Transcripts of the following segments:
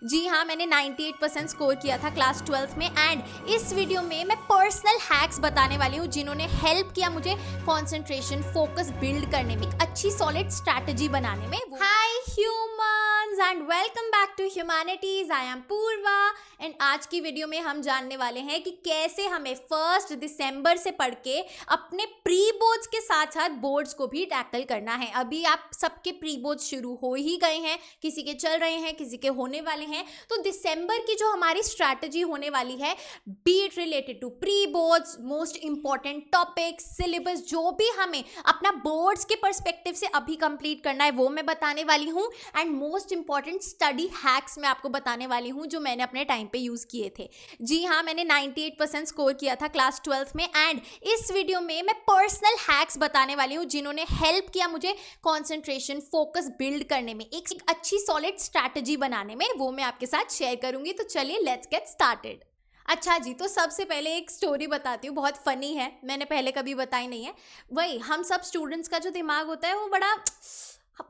जी हाँ, मैंने 98% स्कोर किया था क्लास 12th में। एंड इस वीडियो में मैं पर्सनल हैक्स बताने वाली हूँ जिन्होंने हेल्प किया मुझे कंसंट्रेशन, फोकस बिल्ड करने में, अच्छी सॉलिड स्ट्रैटेजी बनाने में। Hi humans and welcome back to humanities. I am Purva and आज की वीडियो में हम जानने वाले हैं कि कैसे हमें 1 दिसंबर से पढ़ के अपने प्री बोर्ड्स के साथ साथ बोर्ड्स को भी टैकल करना है। अभी आप सबके प्री बोर्ड्स शुरू हो ही गए हैं, किसी के चल रहे हैं, किसी के होने वाले हैं। तो दिसंबर की जो हमारी स्ट्रैटेजी होने वाली है, be it related to pre boards, most important topics, syllabus, जो भी हमें अपना बोर्ड्स के पर्सपेक्टिव से अभी कंप्लीट करना है वो मैं बताने वाली हूँ। And most important study hacks मैं आपको बताने वाली हूँ जो मैंने अपने टाइम पे यूज किए थे। जी हाँ, मैंने 98% स्कोर किया था क्लास 12th में। एंड इस वीडियो में मैं पर्सनल हैक्स बताने वाली हूँ जिन्होंने हेल्प किया मुझे कंसंट्रेशन, फोकस बिल्ड करने में, एक अच्छी सॉलिड स्ट्रैटेजी बनाने में, वो मैं आपके साथ शेयर करूंगी। तो चलिए लेट्स गेट स्टार्टेड। अच्छा जी, तो सबसे पहले एक स्टोरी बताती हूँ, बहुत फनी है, मैंने पहले कभी बताई नहीं है। वही हम सब स्टूडेंट्स का जो दिमाग होता है वो बड़ा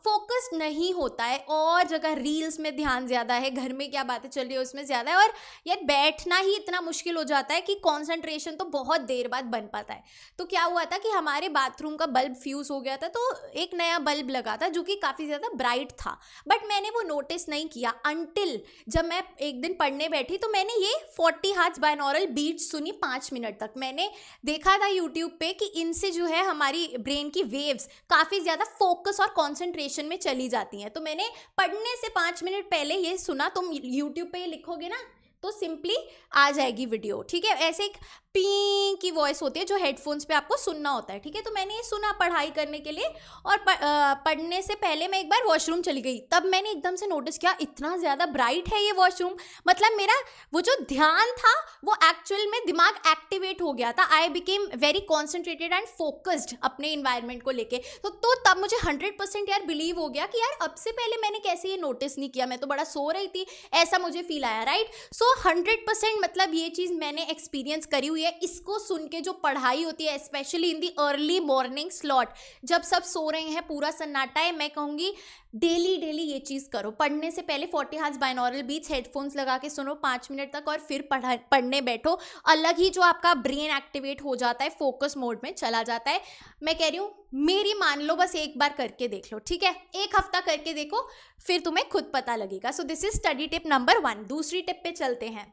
फोकस नहीं होता है, और जगह रील्स में ध्यान ज़्यादा है, घर में क्या बातें चल रही है उसमें ज़्यादा है, और यार बैठना ही इतना मुश्किल हो जाता है कि कंसंट्रेशन तो बहुत देर बाद बन पाता है। तो क्या हुआ था कि हमारे बाथरूम का बल्ब फ्यूज़ हो गया था, तो एक नया बल्ब लगा था जो कि काफ़ी ज़्यादा ब्राइट था, बट मैंने वो नोटिस नहीं किया अनटिल जब मैं एक दिन पढ़ने बैठी। तो मैंने ये 40 हर्ट्ज बाइनॉरल बीट्स सुनी 5 मिनट तक। मैंने देखा था यूट्यूब पे कि इनसे जो है हमारी ब्रेन की वेव्स काफ़ी ज़्यादा फोकस और कॉन्सेंट्रेशन में चली जाती हैं। तो मैंने पढ़ने से 5 मिनट पहले ये सुना। तुम यूट्यूब पे लिखोगे ना तो सिंपली आ जाएगी वीडियो, ठीक है। ऐसे एक पी की वॉइस होती है जो हेडफोन्स पे आपको सुनना होता है, ठीक है। तो मैंने ये सुना पढ़ाई करने के लिए, और पढ़ने से पहले मैं एक बार वॉशरूम चली गई। तब मैंने एकदम से नोटिस किया इतना ज़्यादा ब्राइट है ये वॉशरूम। मतलब मेरा वो जो ध्यान था वो एक्चुअल में दिमाग एक्टिवेट हो गया था। I became very concentrated and focused अपने इन्वायरमेंट को लेके। तो तब मुझे 100% यार बिलीव हो गया कि यार अब से पहले मैंने कैसे ये नोटिस नहीं किया, मैं तो बड़ा सो रही थी, ऐसा मुझे फील आया, राइट। सो 100% मतलब ये चीज़ मैंने एक्सपीरियंस करी हुई है। इसको सुन के जो पढ़ाई होती है, specially in the early morning slot, जब सब सो रहे हैं, पूरा सन्नाटा है, मैं कहूँगी डेली ये चीज़ करो। पढ़ने से पहले 40 हर्ट्ज बाइनॉरल बीट्स हेडफोन्स लगा के सुनो 5 मिनट तक, और फिर पढ़ने बैठो। अलग ही जो आपका ब्रेन एक्टिवेट हो जाता है, फोकस मोड में चला जाता है। मैं कह रही हूँ मेरी मान लो, बस एक बार करके देख लो, ठीक है। एक हफ्ता करके देखो, फिर तुम्हें खुद पता लगेगा। So this is study tip number 1। दूसरी टिप पे चलते हैं।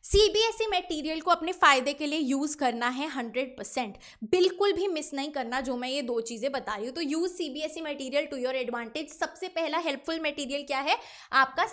सीबीएसई मटेरियल को अपने फ़ायदे के लिए यूज़ करना है 100%। बिल्कुल भी मिस नहीं करना जो मैं ये 2 चीज़ें बता रही हूँ। तो use CBSE material to your advantage. सबसे पहला हेल्पफुल मटेरियल क्या है? आपका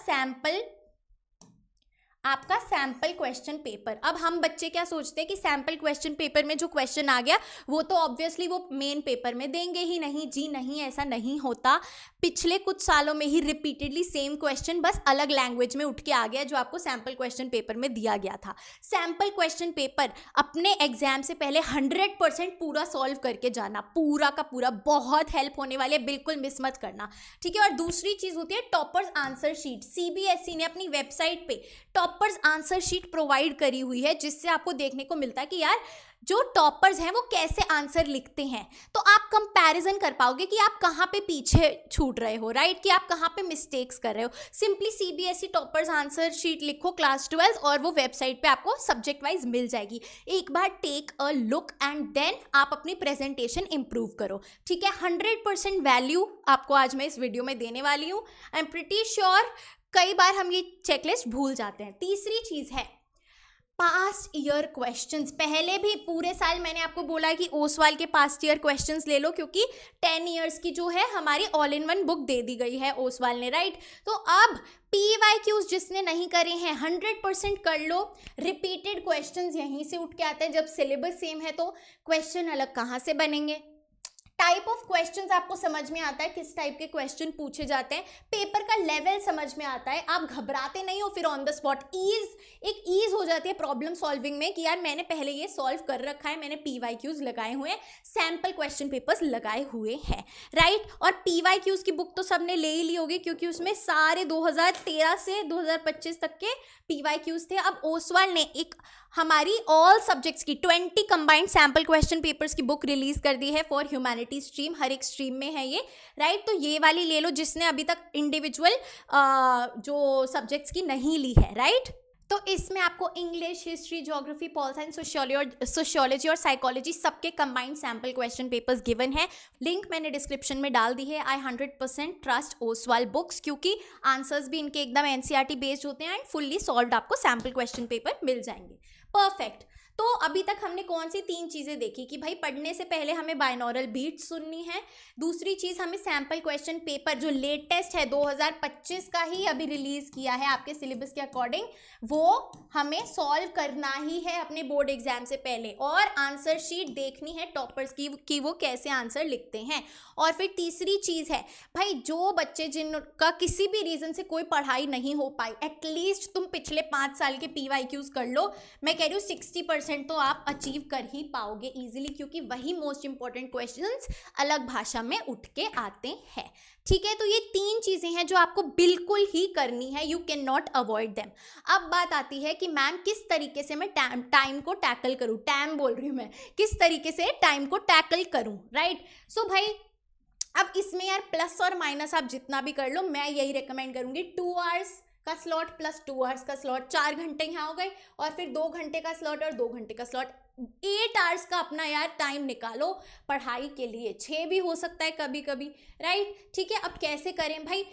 सैम्पल क्वेश्चन पेपर। अब हम बच्चे क्या सोचते हैं कि सैम्पल क्वेश्चन पेपर में जो क्वेश्चन आ गया वो तो ऑब्वियसली वो मेन पेपर में देंगे ही नहीं। जी नहीं, ऐसा नहीं होता। पिछले कुछ सालों में ही रिपीटेडली सेम क्वेश्चन बस अलग लैंग्वेज में उठ के आ गया जो आपको सैम्पल क्वेश्चन पेपर में दिया गया था। सैम्पल क्वेश्चन पेपर अपने एग्जाम से पहले 100% पूरा सॉल्व करके जाना, पूरा का पूरा, बहुत हेल्प होने वाली है, बिल्कुल मिस मत करना, ठीक है। और दूसरी चीज़ होती है टॉपर्स आंसर शीट। सीबीएसई ने अपनी वेबसाइट पे टॉपर्स आंसर शीट प्रोवाइड करी हुई है, जिससे आपको देखने को मिलता है कि यार जो टॉपर्स हैं वो कैसे आंसर लिखते हैं। तो आप कंपैरिजन कर पाओगे कि आप कहाँ पे पीछे छूट रहे हो, राइट, कि आप कहाँ पे मिस्टेक्स कर रहे हो। Simply CBSE toppers answer sheet लिखो क्लास 12 और वो वेबसाइट पे आपको सब्जेक्ट वाइज मिल जाएगी। एक बार take a look and then आप अपनी प्रेजेंटेशन इंप्रूव करो, ठीक है। 100% वैल्यू आपको आज मैं इस वीडियो में देने वाली हूँ। आई एम प्रिटी श्योर कई बार हम ये चेकलिस्ट भूल जाते हैं। तीसरी चीज़ है पास्ट ईयर क्वेश्चंस। पहले भी पूरे साल मैंने आपको बोला है कि ओसवाल के पास्ट ईयर क्वेश्चंस ले लो, क्योंकि 10 ईयर्स की जो है हमारी ऑल इन वन बुक दे दी गई है ओसवाल ने, राइट। तो अब PYQs जिसने नहीं करे हैं 100% कर लो। रिपीटेड क्वेश्चंस यहीं से उठ के आते हैं। जब सिलेबस सेम है तो क्वेश्चन अलग कहाँ से बनेंगे। टाइप ऑफ क्वेश्चंस आपको समझ में आता है, किस टाइप के क्वेश्चन पूछे जाते हैं, पेपर का लेवल समझ में आता है, आप घबराते नहीं हो। फिर ऑन द स्पॉट एक ईज हो जाती है प्रॉब्लम सॉल्विंग में कि यार मैंने पहले ये सॉल्व कर रखा है, मैंने PYQs लगाए हुए हैं, सैम्पल क्वेश्चन पेपर्स लगाए हुए हैं, राइट। और PYQs की बुक तो सबने ले ही ली होगी, क्योंकि उसमें सारे 2013 से 2025 तक के PYQs थे। अब ओसवाल ने एक हमारी ऑल सब्जेक्ट्स की 20 कंबाइंड सैम्पल क्वेश्चन पेपर्स की बुक रिलीज कर दी है फॉर ह्यूमैनिटी ह्यूमैनिटी स्ट्रीम, हर एक स्ट्रीम में है ये, राइट। तो ये वाली ले लो जिसने अभी तक इंडिविजुअल जो सब्जेक्ट्स की नहीं ली है, राइट। तो इसमें आपको English, history, geography, pol science, sociology और साइकोलॉजी सबके combined sample question papers given है। लिंक मैंने डिस्क्रिप्शन में डाल दी है। आई 100% ट्रस्ट ओसवाल बुक्स, क्योंकि आंसर्स भी इनके एकदम एनसीईआरटी बेस्ड होते हैं एंड फुल्ली सॉल्व्ड आपको सैम्पल क्वेश्चन पेपर मिल जाएंगे। परफेक्ट। तो अभी तक हमने कौन सी 3 चीज़ें देखी कि भाई पढ़ने से पहले हमें बाइनॉरल बीट्स सुननी है। दूसरी चीज़, हमें सैम्पल क्वेश्चन पेपर जो लेटेस्ट है 2025 का ही अभी रिलीज़ किया है आपके सिलेबस के अकॉर्डिंग, वो हमें सॉल्व करना ही है अपने बोर्ड एग्जाम से पहले, और आंसर शीट देखनी है टॉपर्स की कि वो कैसे आंसर लिखते हैं। और फिर तीसरी चीज़ है भाई, जो बच्चे जिनका किसी भी रीज़न से कोई पढ़ाई नहीं हो पाई, एटलीस्ट तुम पिछले 5 साल के PYQs कर लो। मैं कह रही हूँ 60% तो आप अचीव कर ही पाओगे इजीली, क्योंकि वही मोस्ट इंपॉर्टेंट क्वेश्चंस अलग भाषा में उठ के आते हैं। ठीक है, तो ये 3 चीजें हैं जो आपको बिल्कुल ही करनी है, you can not avoid them. अब बात आती है कि मैम किस तरीके से मैं टाइम को टैकल करूं, टाइम बोल रही हूं मैं, किस तरीके से टाइम को टैकल करूं, राइट। सो भाई अब इसमें यार प्लस और माइनस आप जितना भी कर लो, मैं यही रिकमेंड करूंगी 2 आवर्स का स्लॉट प्लस 2 आवर्स का स्लॉट, 4 घंटे यहाँ हो गए, और फिर 2 घंटे का स्लॉट और 2 घंटे का स्लॉट, 8 आवर्स का अपना यार टाइम निकालो पढ़ाई के लिए। 6 भी हो सकता है कभी कभी, राइट। ठीक है, अब कैसे करें भाई,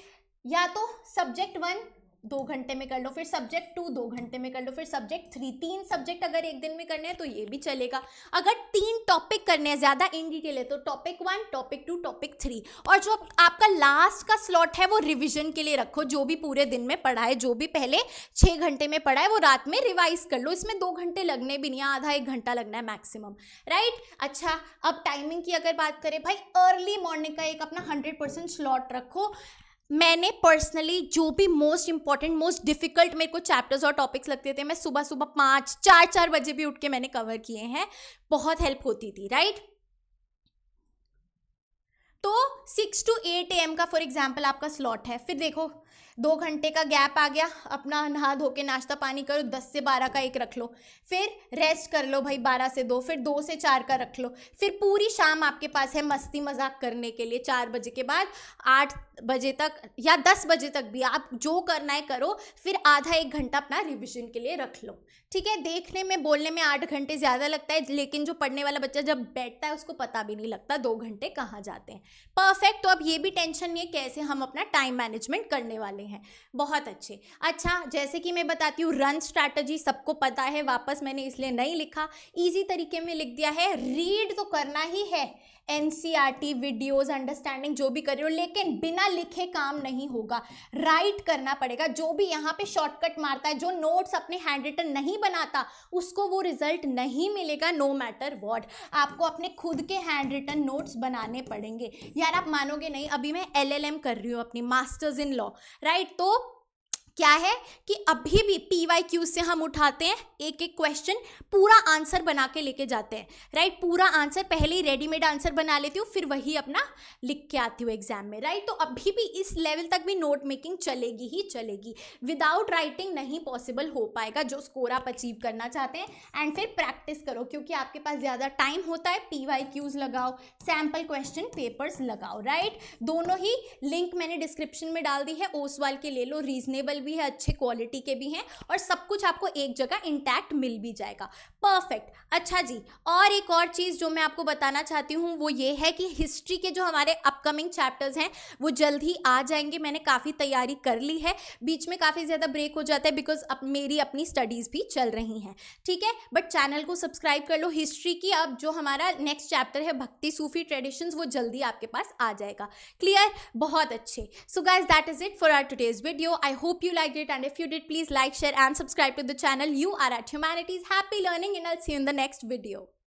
या तो सब्जेक्ट 1 2 घंटे में कर लो, फिर सब्जेक्ट 2 2 घंटे में कर लो, फिर सब्जेक्ट 3 3 सब्जेक्ट अगर एक दिन में करने हैं तो ये भी चलेगा। अगर 3 टॉपिक करने हैं ज़्यादा इन डिटेल है तो टॉपिक 1, टॉपिक 2, टॉपिक 3, और जो आपका लास्ट का स्लॉट है वो रिविजन के लिए रखो। जो भी पूरे दिन में पढ़ा है, जो भी पहले 6 घंटे में पढ़ा है वो रात में रिवाइज कर लो। इसमें 2 घंटे लगने भी नहीं, आधा 1 घंटा लगना है मैक्सिमम, राइट। अच्छा, अब टाइमिंग की अगर बात करें भाई, अर्ली मॉर्निंग का एक अपना 100% स्लॉट रखो। मैंने पर्सनली जो भी मोस्ट इंपॉर्टेंट, मोस्ट डिफिकल्ट मेरे को चैप्टर्स और टॉपिक्स लगते थे, मैं सुबह सुबह 5 4 बजे भी उठ के मैंने कवर किए हैं, बहुत हेल्प होती थी, राइट। तो 6 to 8 AM का फॉर एग्जाम्पल आपका स्लॉट है। फिर देखो 2 घंटे का गैप आ गया, अपना नहा धो के नाश्ता पानी करो, 10 से 12 का एक रख लो, फिर रेस्ट कर लो भाई 12 से 2, फिर 2 से 4 का रख लो, फिर पूरी शाम आपके पास है मस्ती मजाक करने के लिए। 4 बजे के बाद 8 बजे तक या 10 बजे तक भी आप जो करना है करो, फिर आधा 1 घंटा अपना रिविजन के लिए रख लो। ठीक है, देखने में बोलने में 8 घंटे ज़्यादा लगता है, लेकिन जो पढ़ने वाला बच्चा जब बैठता है उसको पता भी नहीं लगता 2 घंटे कहाँ जाते हैं। परफेक्ट। तो अब ये भी टेंशन नहीं है कैसे हम अपना टाइम मैनेजमेंट करने वाले हैं। बहुत अच्छे। अच्छा, जैसे कि मैं बताती हूँ, रन स्ट्रैटेजी सबको पता है, वापस मैंने इसलिए नहीं लिखा, इजी तरीके में लिख दिया है। रीड तो करना ही है, एनसीईआरटी वीडियोस, अंडरस्टैंडिंग जो भी कर रहे हो, लेकिन बिना लिखे काम नहीं होगा, राइट करना पड़ेगा। जो भी यहाँ पे शॉर्टकट मारता है, जो नोट्स अपने हैंड रिटन नहीं बनाता, उसको वो रिजल्ट नहीं मिलेगा, नो मैटर व्हाट। आपको अपने खुद के हैंड रिटन नोट्स बनाने पड़ेंगे। यार आप मानोगे नहीं, अभी मैं LLM कर रही हूँ अपनी, मास्टर्स इन लॉ, राइट। तो क्या है कि अभी भी PYQ से हम उठाते हैं एक एक क्वेश्चन, पूरा आंसर बना के लेके जाते हैं, राइट। पूरा आंसर पहले ही रेडीमेड आंसर बना लेती हूँ, फिर वही अपना लिख के आती हूँ एग्जाम में, राइट। तो अभी भी इस लेवल तक भी नोट मेकिंग चलेगी ही चलेगी, विदाउट राइटिंग नहीं पॉसिबल हो पाएगा जो स्कोर आप अचीव करना चाहते हैं। एंड फिर प्रैक्टिस करो, क्योंकि आपके पास ज़्यादा टाइम होता है। PYQs लगाओ, सैम्पल क्वेश्चन पेपर्स लगाओ, राइट। दोनों ही लिंक मैंने डिस्क्रिप्शन में डाल दी है, ओसवाल के ले लो, रीजनेबल भी है, अच्छे क्वालिटी के भी हैं, और सब कुछ आपको एक जगह इंटैक्ट मिल भी जाएगा। परफेक्ट। अच्छा जी, और एक और चीज़ जो मैं आपको बताना चाहती हूँ वो ये है कि हिस्ट्री के जो हमारे अपकमिंग चैप्टर्स हैं वो जल्द ही आ जाएंगे। मैंने काफ़ी तैयारी कर ली है, बीच में काफ़ी ज़्यादा ब्रेक हो जाता है बिकॉज अब मेरी अपनी स्टडीज़ भी चल रही हैं, ठीक है। बट चैनल को सब्सक्राइब कर लो। हिस्ट्री की अब जो हमारा नेक्स्ट चैप्टर है भक्ति सूफी ट्रेडिशंस, वो जल्दी आपके पास आ जाएगा। क्लियर? बहुत अच्छे। So guys, that is it for our today's video. I hope you like it, and if you did, please like, share and subscribe to the channel. You are at Humanities. Happy learning, and I'll see you in the next video.